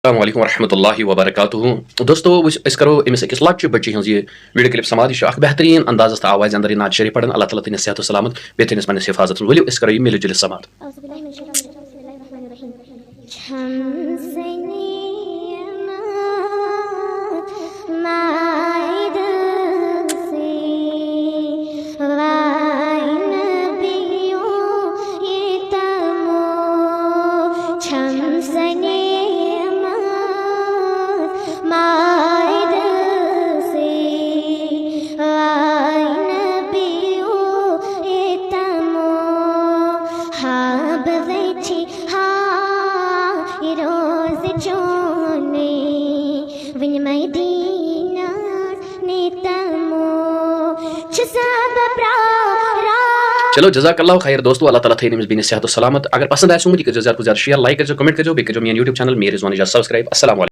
السلام علیکم ورحمۃ اللہ وبرکاتہ دوستو اس کرو امس أکس لۄکچہِ بچی ہٕنٛز یہِ ویڈیو کلپ سماعت یہِ چھُ اکھ بہتریٖن اندازس تہٕ آوازِ اندر یہِ نعت شریف پران اللہ تعالیٰ تھٲینس صحت و سلامت بیٚیہِ تھٲینس پننِس حفاظتس منٛز ؤلِو أسۍ کرو یہِ مِلِتھ جُلِتھ سماعت چلو جزاک اللہ خیر دوستو اللہ تعالیٰ تھٲیِن أمِس بیٚنہِ صحت و سلامت اگر پسند آسہِ یہِ کٔرۍزیو زیادٕ کھۄتہٕ زیادٕ شیر لایک کٔرۍزیو کمنٹ کٔرۍزیو بیٚیہِ کٔرۍزیو میٲنۍ یوٗٹیوب چینل میٖر رضوان اجاز سبسکرایب السلام علیکم